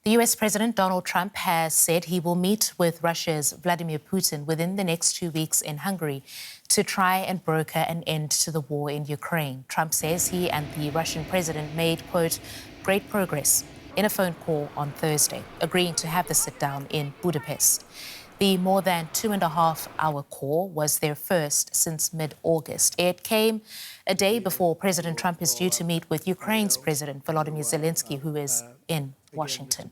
The US President Donald Trump has said he will meet with Russia's Vladimir Putin within the next 2 weeks in Hungary to try and broker an end to the war in Ukraine. Trump says he and the Russian president made, quote, great progress in a phone call on Thursday, agreeing to have the sit-down in Budapest. The more than 2.5-hour call was their first since mid-August. It came a day before President Trump is due to meet with Ukraine's President Volodymyr Zelenskyy, who is in Washington.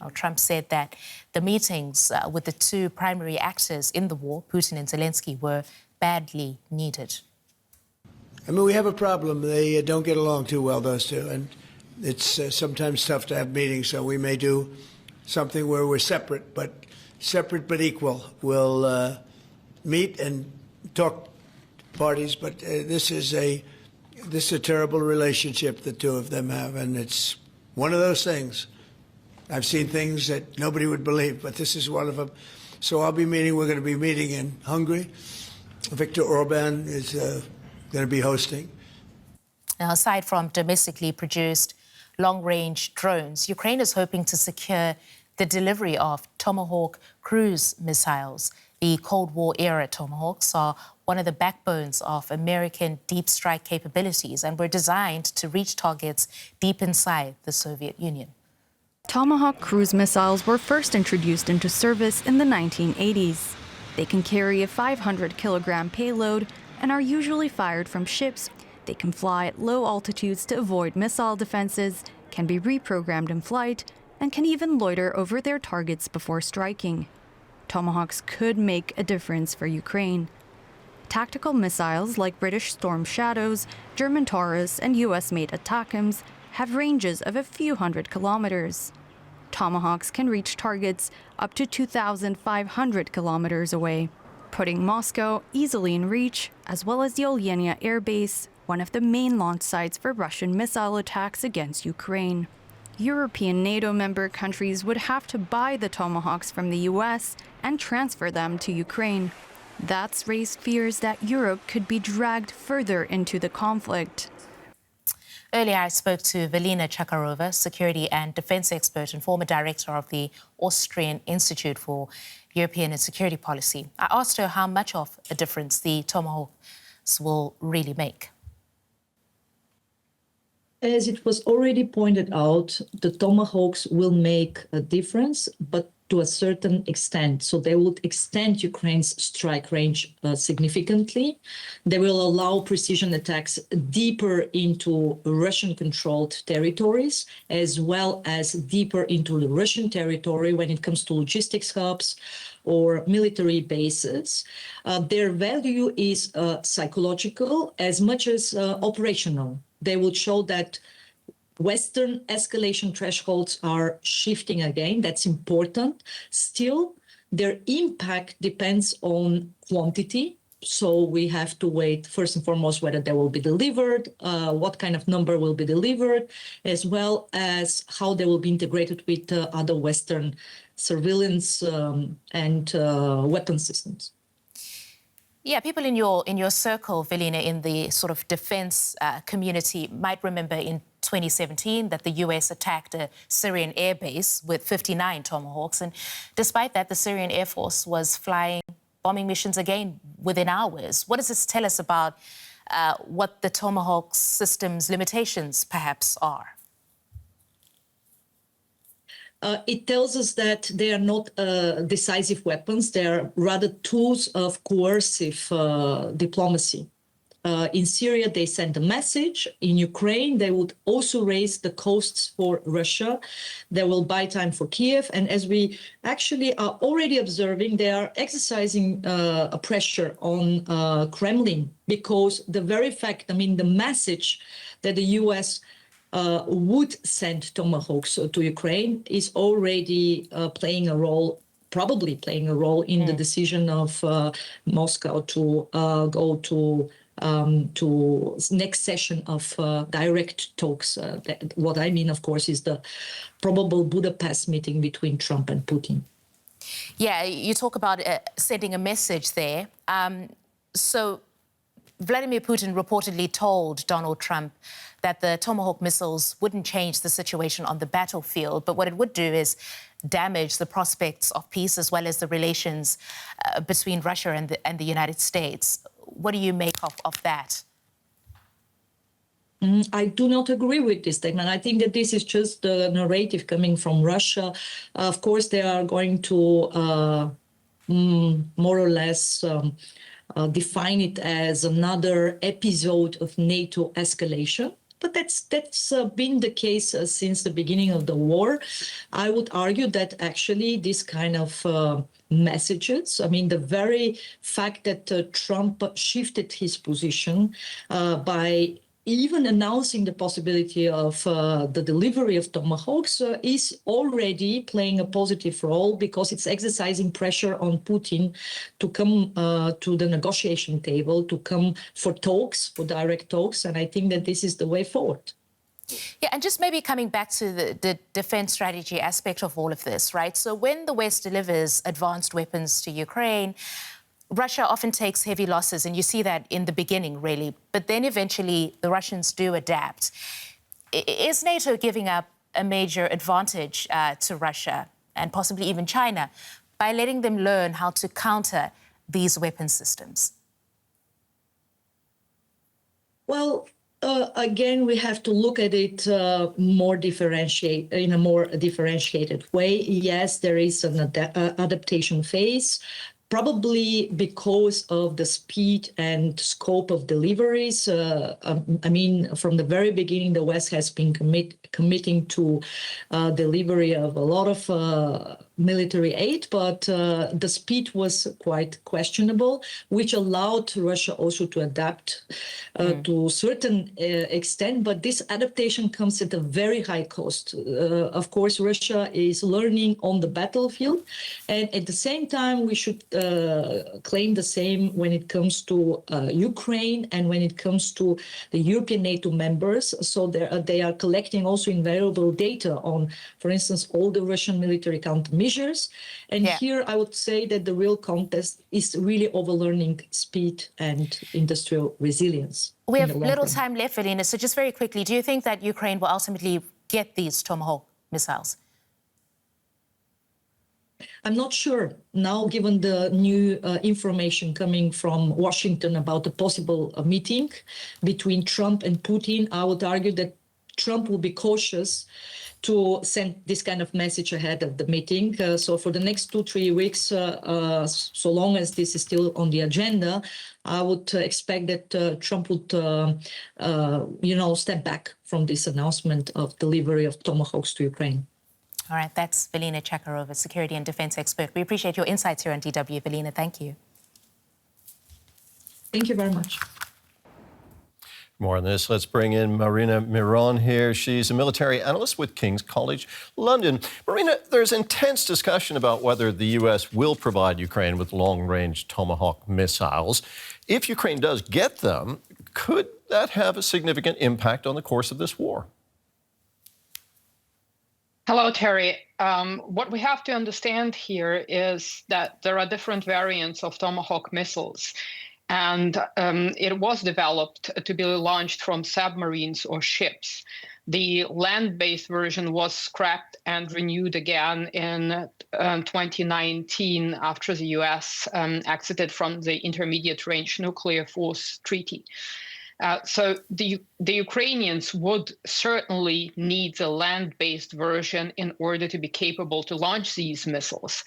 Now, Trump said that the meetings with the two primary actors in the war, Putin and Zelenskyy, were badly needed. I mean, we have a problem. They don't get along too well, those two, and it's sometimes tough to have meetings, so we may do something where we're separate but equal. We'll meet and talk parties, but this is a terrible relationship the two of them have, and it's one of those things. I've seen things that nobody would believe, but this is one of them. So we're going to be meeting in Hungary. Viktor Orban is going to be hosting. Now, aside from domestically produced long-range drones, Ukraine is hoping to secure the delivery of Tomahawk cruise missiles. The Cold War-era Tomahawks are one of the backbones of American deep strike capabilities and were designed to reach targets deep inside the Soviet Union. Tomahawk cruise missiles were first introduced into service in the 1980s. They can carry a 500-kilogram payload and are usually fired from ships. They can fly at low altitudes to avoid missile defenses, can be reprogrammed in flight, and can even loiter over their targets before striking. Tomahawks could make a difference for Ukraine. Tactical missiles like British Storm Shadows, German Taurus, and US-made ATACMS have ranges of a few hundred kilometers. Tomahawks can reach targets up to 2,500 kilometers away, putting Moscow easily in reach, as well as the Olyenya Air Base, one of the main launch sites for Russian missile attacks against Ukraine. European NATO member countries would have to buy the Tomahawks from the US and transfer them to Ukraine. That's raised fears that Europe could be dragged further into the conflict. Earlier, I spoke to Velina Tchakarova, security and defense expert and former director of the Austrian Institute for European and Security Policy. I asked her how much of a difference the Tomahawks will really make. As it was already pointed out, the Tomahawks will make a difference, but to a certain extent. So they will extend Ukraine's strike range significantly. They will allow precision attacks deeper into Russian-controlled territories, as well as deeper into the Russian territory when it comes to logistics hubs or military bases. Their value is psychological as much as operational. They will show that Western escalation thresholds are shifting again. That's important. Still, their impact depends on quantity. So we have to wait, first and foremost, whether they will be delivered, what kind of number will be delivered, as well as how they will be integrated with other Western surveillance and weapon systems. Yeah, people in your circle, Velina, in the sort of defense community might remember in 2017 that the US attacked a Syrian air base with 59 Tomahawks. And despite that, the Syrian Air Force was flying bombing missions again within hours. What does this tell us about what the Tomahawk system's limitations perhaps are? It tells us that they are not decisive weapons. They are rather tools of coercive diplomacy. In Syria, they send a message. In Ukraine, they would also raise the costs for Russia. They will buy time for Kyiv. And as we actually are already observing, they are exercising a pressure on Kremlin, because the very fact, I mean, the message that the US would send Tomahawks to Ukraine is already playing a role, probably playing a role in the decision of Moscow to go to next session of direct talks. What I mean, of course, is the probable Budapest meeting between Trump and Putin. Yeah, you talk about sending a message there. So Vladimir Putin reportedly told Donald Trump that the Tomahawk missiles wouldn't change the situation on the battlefield, but what it would do is damage the prospects of peace as well as the relations between Russia and the United States. What do you make of that? I do not agree with this statement. I think that this is just the narrative coming from Russia. Of course, they are going to more or less define it as another episode of NATO escalation. But that's been the case since the beginning of the war. I would argue that actually this kind of messages, I mean, the very fact that Trump shifted his position by even announcing the possibility of the delivery of Tomahawks is already playing a positive role, because it's exercising pressure on Putin to come to the negotiation table, to come for talks, for direct talks. And I think that this is the way forward. Yeah, and just maybe coming back to the defense strategy aspect of all of this, right? So when the West delivers advanced weapons to Ukraine, Russia often takes heavy losses, and you see that in the beginning, really. But then eventually the Russians do adapt. Is NATO giving up a major advantage to Russia and possibly even China by letting them learn how to counter these weapon systems? Well, again, we have to look at it in a more differentiated way. Yes, there is an adaptation phase, probably because of the speed and scope of deliveries. I mean, from the very beginning, the West has been committing to delivery of a lot of military aid, but the speed was quite questionable, which allowed Russia also to adapt to a certain extent. But this adaptation comes at a very high cost. Of course, Russia is learning on the battlefield, and at the same time, we should claim the same when it comes to Ukraine and when it comes to the European NATO members. So they are collecting also invaluable data on, for instance, all the Russian military countermeasures. And here I would say that the real contest is really over learning speed and industrial resilience. We have little time left, Velina, so just very quickly, do you think that Ukraine will ultimately get these Tomahawk missiles? I'm not sure now, given the new information coming from Washington about a possible meeting between Trump and Putin. I would argue that Trump will be cautious to send this kind of message ahead of the meeting. So for the next 2-3 weeks, so long as this is still on the agenda, I would expect that Trump would, step back from this announcement of delivery of Tomahawks to Ukraine. All right, that's Velina Tchakarova, security and defense expert. We appreciate your insights here on DW. Velina, thank you. Thank you very much. More on this. Let's bring in Marina Miron here. She's a military analyst with King's College London. Marina, there's intense discussion about whether the U.S. will provide Ukraine with long-range Tomahawk missiles. If Ukraine does get them, could that have a significant impact on the course of this war? Hello, Terry. What we have to understand here is that there are different variants of Tomahawk missiles. And it was developed to be launched from submarines or ships. The land-based version was scrapped and renewed again in 2019 after the U.S. exited from the Intermediate Range Nuclear Force Treaty. So the Ukrainians would certainly need the land-based version in order to be capable to launch these missiles.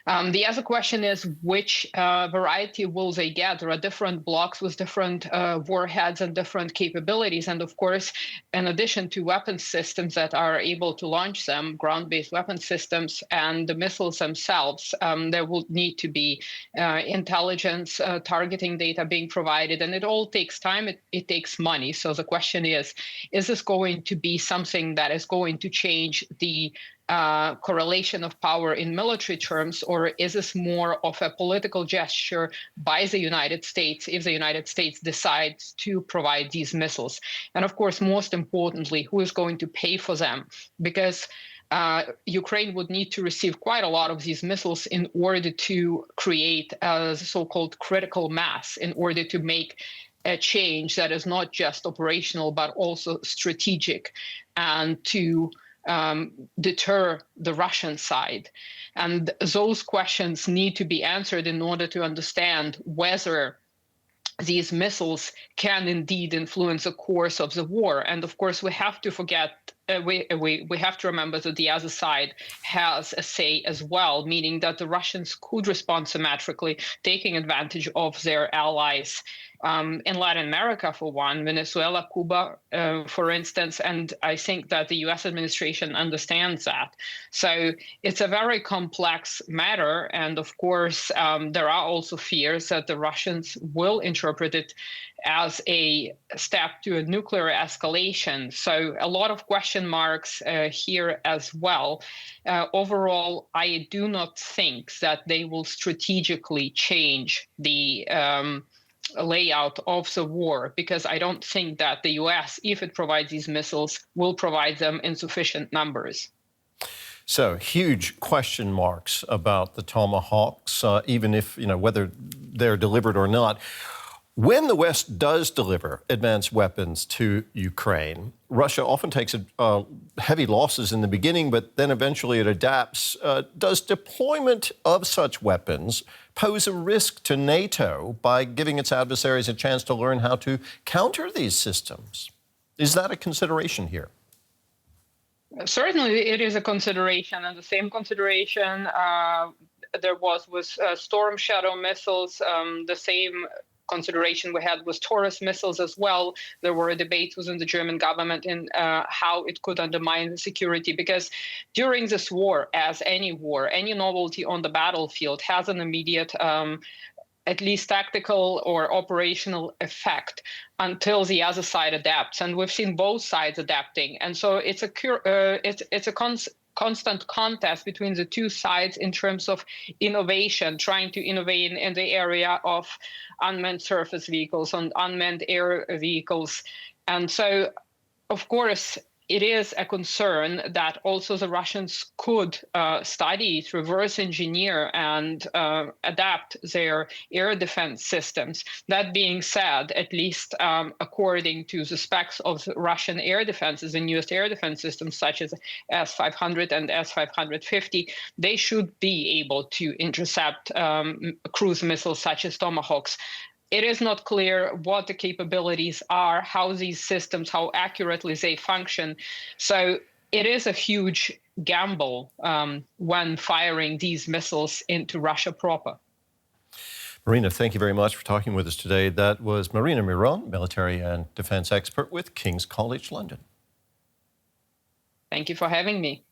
The other question is which variety will they get? There are different blocks with different warheads and different capabilities. And of course, in addition to weapon systems that are able to launch them, ground-based weapon systems and the missiles themselves, there will need to be intelligence, targeting data being provided. And it all takes time. It takes money. So the question is this going to be something that is going to change the correlation of power in military terms, or is this more of a political gesture by the United States if the United States decides to provide these missiles? And of course, most importantly, who is going to pay for them? Because Ukraine would need to receive quite a lot of these missiles in order to create a so-called critical mass, in order to make a change that is not just operational, but also strategic, and to deter the Russian side. And those questions need to be answered in order to understand whether these missiles can indeed influence the course of the war. And of course, we have to forget, we have to remember that the other side has a say as well, meaning that the Russians could respond symmetrically, taking advantage of their allies in Latin America, for one, Venezuela, Cuba, for instance. And I think that the US administration understands that. So it's a very complex matter. And of course, there are also fears that the Russians will interpret it as a step to a nuclear escalation. So a lot of question marks here as well. Overall, I do not think that they will strategically change the layout of the war, because I don't think that the US, if it provides these missiles, will provide them in sufficient numbers. So huge question marks about the Tomahawks, even if, whether they're delivered or not. When the West does deliver advanced weapons to Ukraine, Russia often takes heavy losses in the beginning, but then eventually it adapts. Does deployment of such weapons pose a risk to NATO by giving its adversaries a chance to learn how to counter these systems? Is that a consideration here? Certainly, it is a consideration, and the same consideration there was with Storm Shadow missiles, the same consideration we had with Taurus missiles as well. There were debates within the German government in how it could undermine security, because during this war, as any war, any novelty on the battlefield has an immediate at least tactical or operational effect until the other side adapts. And we've seen both sides adapting. And so it's a constant contest between the two sides in terms of innovation, trying to innovate in the area of unmanned surface vehicles and unmanned air vehicles. And so, of course, it is a concern that also the Russians could study, reverse engineer, and adapt their air defense systems. That being said, at least according to the specs of the Russian air defenses, the newest air defense systems such as S-500 and S-550, they should be able to intercept cruise missiles such as Tomahawks. It is not clear what the capabilities are, how these systems, how accurately they function. So it is a huge gamble when firing these missiles into Russia proper. Marina, thank you very much for talking with us today. That was Marina Miron, military and defense expert with King's College London. Thank you for having me.